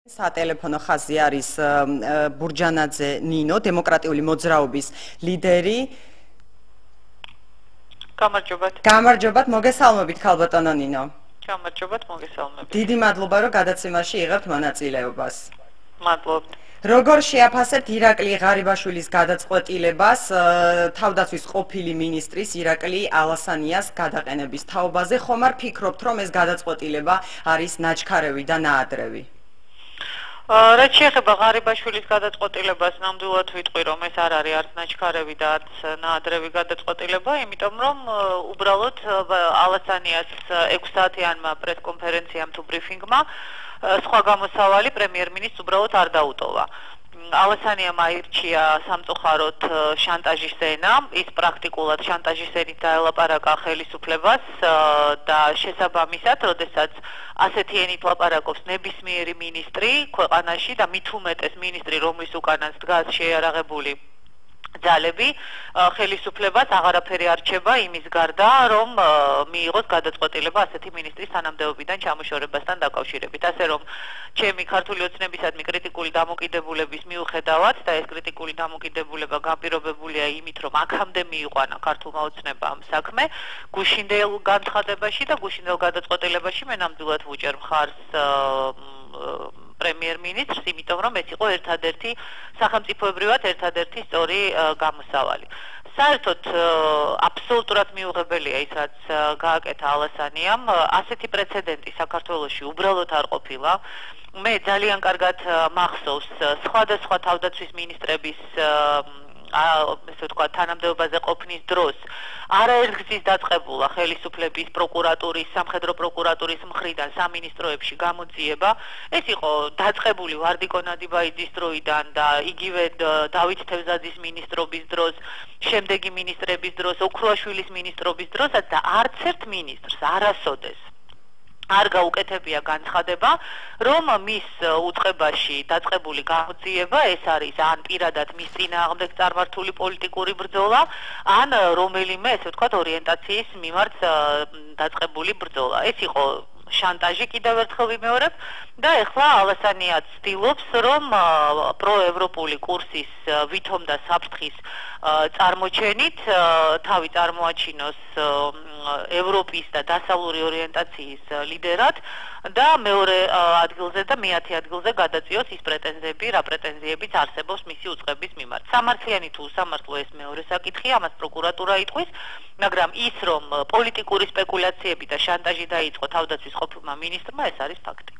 სატელეფონო ხაზი არის ბურჯანაძე ნინო, დემოკრატიული მოძრაობის ლიდერი. გამარჯობათ, მოგესალმებით ქალბატონო ნინო. გამარჯობათ, მოგესალმებით. დიდი მადლობა, რომ გადაცემაში იღებთ მონაწილეობას. მადლობთ. როგორ შეაფასებთ ირაკლი ღარიბაშვილის გადაწყვეტილებას თავდაცვის ყოფილი მინისტრის ირაკლი ალასანიას გადაყენების თაობაზე? ხომ არ ფიქრობთ, რომ ეს გადაწყვეტილება არის ნაჩქარევი და ნაადრევი? რაც შეეხება ღარიბაშვილის გადაწყვეტილებას, ნამდვილად ვიტყვი, რომ ეს არ არის არც ნაჩქარევი და არც ნაადრევი გადაწყვეტილება, იმიტომ რომ უბრალოდ ალასანიას 6 საათიანმა პრესკონფერენციამ თუ ბრიფინგმა სხვა გამოსავალი პრემიერ-მინისტრს უბრალოდ არ დაუტოვა. ალასანიამ აირჩია სამწუხაროდ შანტაჟის ენა, ის პრაქტიკულად შანტაჟის ენით დაელაპარაკა ხელისუფლებას და შესაბამისად, როდესაც ასეთი ენით ლაპარაკობს ნებისმიერი მინისტრი ქვეყანაში და მით უმეტეს მინისტრი, რომლის უკანაც დგას შეიარაღებული ძალები, ხელისუფლებას აღარაფერი არ რჩება იმის გარდა, რომ მიიღოს გადაწყვეტილება ასეთი მინისტრის თანამდებობიდან ჩამოშორებასთან დაკავშირებით. ასე რომ ჩემი ქართული ოცნებისადმი კრიტიკული დამოკიდებულების მიუხედავად და ეს კრიტიკული დამოკიდებულება განპირობებულია იმით, რომ აქამდე მიიყვანა ქართულმა ოცნებამ საქმე, გუშინდელ განცხადებაში და გუშინდელ გადაწყვეტილებაში მე ნამდვილად ვუჭერ მხარს პრემიერ-მინისტრს, იმიტომ რომ ეს იყო ერთადერთი სახელმწიფოებრივად ერთადერთი სწორი გამოსავალი. საერთოდ აბსოლუტურად მიუღებელია ის, რაც გააკეთა ალასანიამ, ასეთი პრეცედენტი საქართველოში უბრალოდ არ ყოფილა. მე ძალიან კარგად მახსოვს სხვადასხვა თავდაცვის მინისტრების ესე ვთქვათ, თანამდებობაზე ყოფნის დროს არაერთგზის დაწყებულა ხელისუფლების პროკურატურის, სამხედრო პროკურატურის მხრიდან სამინისტროებში გამოძიება. ეს იყო დაწყებული ვარდიკო ნადიბაიძის დროიდან და იგივე დავით თევზაძის მინისტრობის დროს, შემდეგი მინისტრების დროს, ოქრუაშვილის მინისტრობის დროსაც და არც ერთ მინისტრს არასოდეს არ გაუკეთებია განცხადება, რომ მის უწყებაში დაწყებული გამოძიება ეს არის ან პირადად მის წინააღმდეგ წარმართული პოლიტიკური ბრძოლა, ან რომელიმე, ესე ვთქვათ, ორიენტაციის მიმართ დაწყებული ბრძოლა. ეს იყო შანტაჟი, კიდევ ერთხელ ვიმეორებ, და ეხლა ალასანიაც ცდილობს, რომ პროევროპული კურსის ვითომ და საფრთხის წარმოჩენით თავი წარმოაჩინოს ევროპის და დასავლური ორიენტაციის ლიდერად და მეორე ადგილზე და მეათე ადგილზე გადაწიოს ის პრეტენზიები, რა პრეტენზიებიც არსებობს მისი უწყების მიმართ. სამართლიანი თუ უსამართლო ეს მეორე საკითხია, ამას პროკურატურა იტყვის, მაგრამ ის, რომ პოლიტიკური სპეკულაციები და შანტაჟი დაიწყო თავდაცვის ყოფილმა მინისტრმა, ეს არის ფაქტი.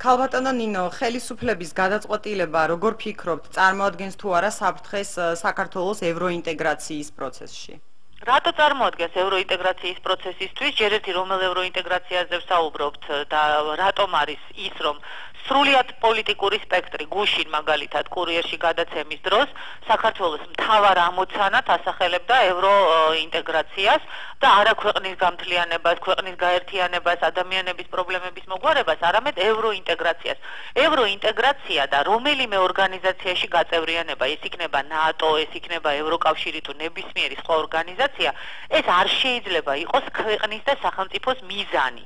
ქალბატონო ნინო, ხელისუფლების გადაწყვეტილება, როგორ ფიქრობთ, წარმოადგენს თუ არა საფრთხეს საქართველოს ევროინტეგრაციის პროცესში? რატო წარმოადგენს ევროინტეგრაციის პროცესისთვის? ჯერ ერთი რომელ ევროინტეგრაციაზე ვსაუბრობთ და რატომ არის ის, რომ სრულიად პოლიტიკური სპექტრი გუშინ მაგალითად კურიერში გადაცემის დროს საქართველოს მთავარ ამოცანად ასახელებდა ევროინტეგრაციას და არა ქვეყნის გამთლიანებას, ქვეყნის გაერთიანებას, ადამიანების პრობლემების მოგვარებას, არამედ ევროინტეგრაციას. ევროინტეგრაცია და რომელიმე ორგანიზაციაში გაწევრიანება, ეს იქნება ნატო, ეს იქნება ევროკავშირი თუ ნებისმიერი სხვა ორგანიზაცია, ეს არ შეიძლება იყოს ქვეყნის და სახელმწიფოს მიზანი.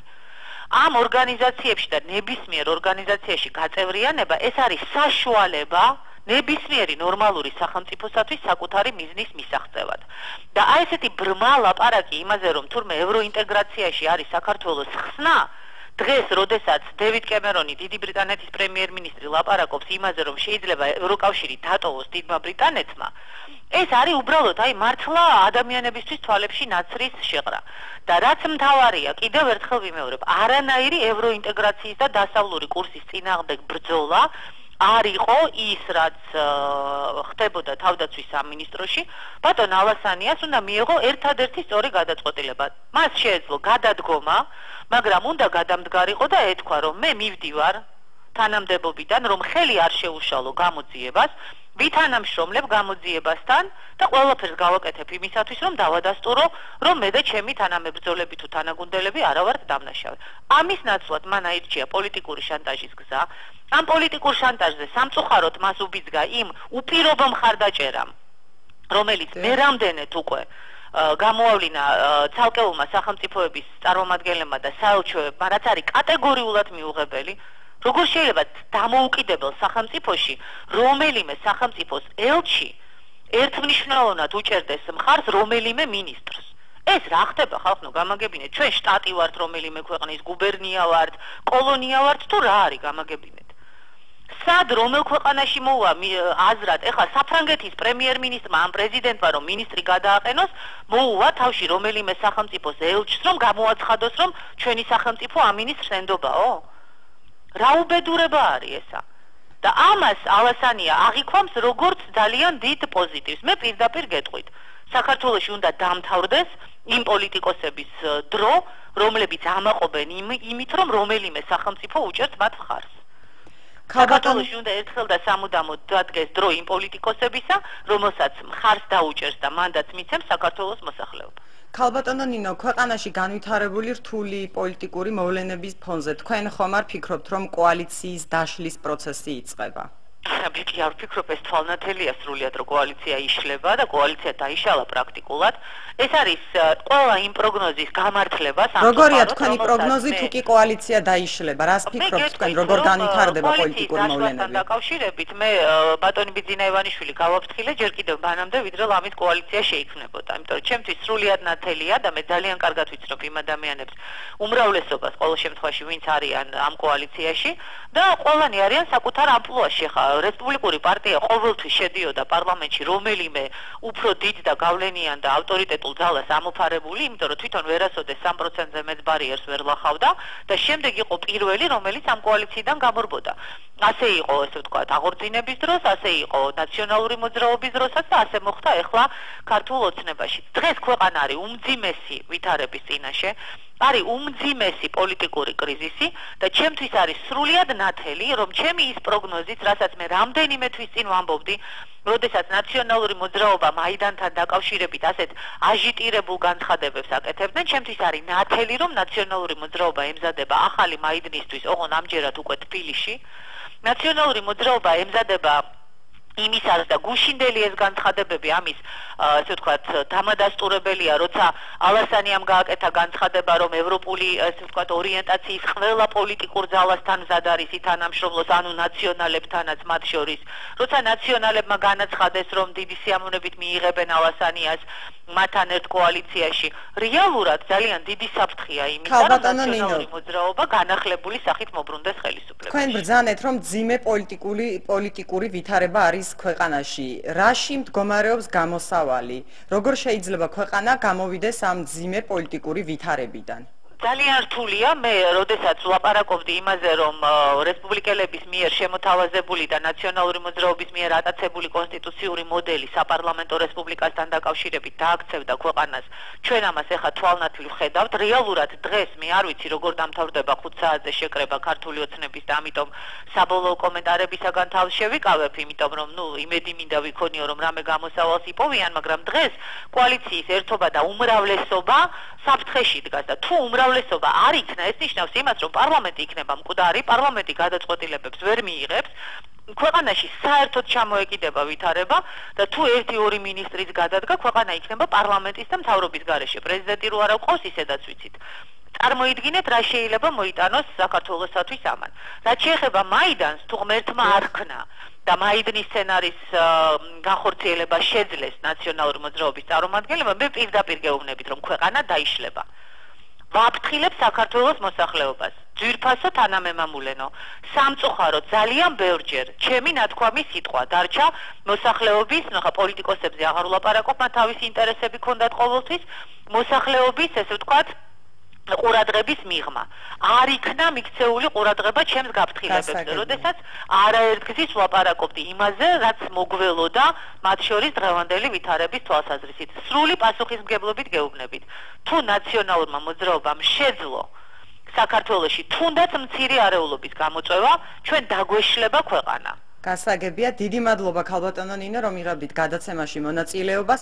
ამ ორგანიზაციებში და ნებისმიერ ორგანიზაციაში გაწევრიანება ეს არის საშუალება ნებისმიერი ნორმალური სახელმწიფოსათვის საკუთარი მიზნის მისაღწევად. და აი ესეთი ბრმა ლაპარაკი იმაზე, რომ თურმე ევროინტეგრაციაში არის საქართველოს ხსნა, დღეს, როდესაც დევიდ კემერონი, დიდი ბრიტანეთის პრემიერ-მინისტრი, ლაპარაკობს იმაზე, რომ შეიძლება ევროკავშირი დატოვოს დიდმა ბრიტანეთმა, ეს არის უბრალოდ აი მართლა ადამიანებისთვის თვალებში ნაცრის შეღრა. და რაც მთავარია, კიდევ ერთხელ ვიმეორებ, არანაირი ევროინტეგრაციის და დასავლური კურსის წინააღმდეგ ბრძოლა არ იყო ის, რაც ხდებოდა თავდაცვის სამინისტროში. ბატონ ალასანიას უნდა მიიღო ერთადერთი სწორი გადაწყვეტილება. მას შეეძლო გადადგომა, მაგრამ უნდა გადამდგარიყო და ეთქვა, რომ მე მივდივარ თანამდებობიდან, რომ ხელი არ შეუშალო გამოძიებას, ვითანამშრომლებ გამოძიებასთან და ყველაფერს გავაკეთებ იმისათვის, რომ დავადასტურო, რომ მე და ჩემი თანამებრძოლები თუ თანაგუნდელები არა ვართ დამნაშავე. ამის ნაცვლად მან აირჩია პოლიტიკური შანტაჟის გზა. ამ პოლიტიკურ შანტაჟზე სამწუხაროდ მას უბიძგა იმ უპირობო მხარდაჭერამ, რომელიც მე რამდენად უკვე გამოავლინა ცალკეულმა სახელმწიფოების წარმომადგენლებმა და საელჩოებმა, რაც არის კატეგორიულად მიუღებელი, როგორ შეიძლება დამოუკიდებელ სახელმწიფოში რომელიმე სახელმწიფოს ელჩი ერთმნიშვნელოვნად უჭერდეს მხარს რომელიმე მინისტრს? ეს რა ხდება ხალხო გამაგებინეთ, ჩვენ შტატი ვართ რომელიმე ქვეყნის, გუბერნია ვართ, კოლონია ვართ თუ რა არის გამაგებინეთ? სად რომელ ქვეყანაში მოვა აზრად, ეხლა საფრანგეთის პრემიერ-მინისტრმა ან პრეზიდენტმა რომ მინისტრი გადააყენოს, მოუვა თავში რომელიმე სახელმწიფოს ელჩს რომ გამოაცხადოს რომ ჩვენი სახელმწიფო ამ მინისტრს ენდობაო? რა უბედურება არის ესა? და ამას ალასანია აღიქვამს როგორც ძალიან დიდ პოზიტივს. მე პირდაპირ გეტყვით, საქართველოში უნდა დამთავრდეს იმ პოლიტიკოსების დრო, რომლებიც ამაყობენ იმით, რომ რომელიმე სახელმწიფო უჭერს მათ მხარს. საქართველოში უნდა ერთხელ და სამუდამოდ დადგეს დრო იმ პოლიტიკოსებისა, რომელსაც მხარს დაუჭერს და მანდატს მიცემს საქართველოს მოსახლეობა. ქალბატონო ნინო, ქვეყანაში განვითარებული რთული პოლიტიკური მოვლენების ფონზე თქვენ ხომ არ ფიქრობთ, რომ კოალიციის დაშლის პროცესი იწყება? ბიჭი, არ ვფიქრობ, ეს თვალნათელია სრულიად, რომ კოალიცია იშლება და კოალიცია დაიშალა პრაქტიკულად. ეს არის ყველა იმ პროგნოზის გამართლება. როგორია თქვენი პროგნოზი თუ კი კოალიცია დაიშლება? რას ფიქრობთ თქვენ, როგორ განვითარდება პოლიტიკური მოვლენები? დაკავშირებით მე ბატონი ბიძინა ივანიშვილი გავაფრთხილე ჯერ კიდევ მანამდე, ვიდრე ლამის კოალიცია შეიქმნებოდა. იმიტომ რომ ჩემთვის სრულიად ნათელია და მე ძალიან კარგად ვიცნობ იმ ადამიანებს, უმრავლესობას ყოველ შემთხვევაში, ვინც არიან ამ კოალიციაში და ყველანი არიან საკუთარ ამპლუაში. ხა რესპუბლიკური პარტია ყოველთვის შედიოდა პარლამენტში რომელიმე უფრო დიდ და გავლენიან და ავტორიტეტულ ძალას ამოფარებული, იმიტომ რომ თვითონ ვერასოდეს 3%-ზე მეც ბარიერს ვერ ლახავდა და შემდეგ იყო პირველი, რომელიც ამ კოალიციიდან გამორბოდა. ასე იყო, ესე ვთქვათ, აღორძინების დროს, ასე იყო ნაციონალური მოძრაობის დროსაც და ასე მოხდა ახლა ქართულ ოცნებაში. დღეს ქვეყანა არის უმძიმესი ვითარების წინაშე, არის უმძიმესი პოლიტიკური კრიზისი და ჩემთვის არის სრულიად ნათელი, რომ ჩემი ის პროგნოზიც, რასაც მე რამდენიმე თვის წინ ვამბობდი, როდესაც ნაციონალური მოძრაობა მაიდანთან დაკავშირებით ასეთ აჟიტირებულ განცხადებებს აკეთებდნენ, ჩემთვის არის ნათელი, რომ ნაციონალური მოძრაობა ემზადება ახალი მაიდნისთვის, ოღონდ ამჯერად უკვე თბილისში. ნაციონალური მოძრაობა ემზადება იმისაც და გუშინდელი ეს განცხადებები ამის ასე ვთქვათ დამადასტურებელია, როცა ალასანიამ გააკეთა განცხადება, რომ ევროპული ასე ვთქვათ ორიენტაციის ყველა პოლიტიკურ ძალასთან მზად არის ითანამშრომლოს, ანუ ნაციონალებთანაც მათ შორის, როცა ნაციონალებმა განაცხადეს, რომ დიდი სიამოვნებით მიიღებენ ალასანიას მათთან ერთ კოალიციაში, რეალურად ძალიან დიდი საფრთხეა იმისა, რომ ნაციონალური მოძრაობა განახლებული სახით მობრუნდეს ხელისუფლებაში. თქვენ ბრძანეთ, რომ ძიმე პოლიტიკური ვითარება არის ქვეყანაში. რაში მდგომარეობს გამოსავალი? როგორ შეიძლება ქვეყანა გამოვიდეს ამ ძიმე პოლიტიკური ვითარებიდან? ძალიან რთულია. მე როდესაც ვლაპარაკობდი იმაზე, რომ რესპუბლიკელების მიერ შემოთავაზებული და ნაციონალური მოძრაობის მიერ ატაცებული კონსტიტუციური მოდელი საპარლამენტო რესპუბლიკასთან დაკავშირებით დააქცევდა ქვეყანას, ჩვენ ამას ეხა თვალნათლივ ვხედავთ. რეალურად დღეს მე არ ვიცი როგორ დამთავრდება 5 საათზე შეკრება ქართული ოცნების და ამიტომ საბოლოო კომენტარებისაგან თავს შევიკავებ, იმიტომ რომ იმედი მინდა ვიქონიო, რომ რამე გამოსავალს იპოვიან, მაგრამ დღეს კოალიციის ერთობა და უმრავლესობა საფრთხეში დგას და თუ უმრავლესობა არ იქნა, ეს ნიშნავს იმას, რომ პარლამენტი იქნება მკვდარი, პარლამენტი გადაწყვეტილებებს ვერ მიიღებს, ქვეყანაში საერთოდ ჩამოეკიდება ვითარება და თუ 1-2 მინისტრიც გადადგა, ქვეყანა იქნება პარლამენტის და მთავრობის გარეშე. პრეზიდენტი რო არა ყავს, ისედაც ვიცით. წარმოიდგინეთ, რა შეიძლება მოიტანოს საქართველოსათვის ამან. რაც შეეხება მაიდანს, თუ ღმერთმა არ ხნა და მაიდნის სცენარის განხორციელება შეძლეს ნაციონალური მოძრაობის წარმომადგენლებმა, მე პირდაპირ გეუბნებით, რომ ქვეყანა დაიშლება. ვაფრთხილებ საქართველოს მოსახლეობას. ძვირფასო თანამემამულენო, სამწუხაროდ ძალიან ბევრჯერ ჩემი ნათქვამი სიტყვა დარჩა მოსახლეობის, ხა პოლიტიკოსებზე აღარ ვლაპარაკობ, მათ თავისი ინტერესები ჰქონდათ ყოველთვის, მოსახლეობის, ესე ვთქვათ, ყურადღების მიღმა. არ იქნა მიქცეული ყურადღება ჩემს გაფრთხილებებზე, როდესაც არაერთგზის ვლაპარაკობდი იმაზე, რაც მოგველოდა მათ შორის დღევანდელი ვითარების თვალსაზრისით. სრული პასუხისმგებლობით გეუბნებით. თუ ნაციონალურმა მოძრაობამ შეძლო საქართველოში თუნდაც მცირე არეულობის გამოწვევა, ჩვენ დაგვეშლება ქვეყანა. გასაგებია, დიდი მადლობა ქალბატონო ნინო, რომ იღებდით გადაცემაში მონაწილეობას.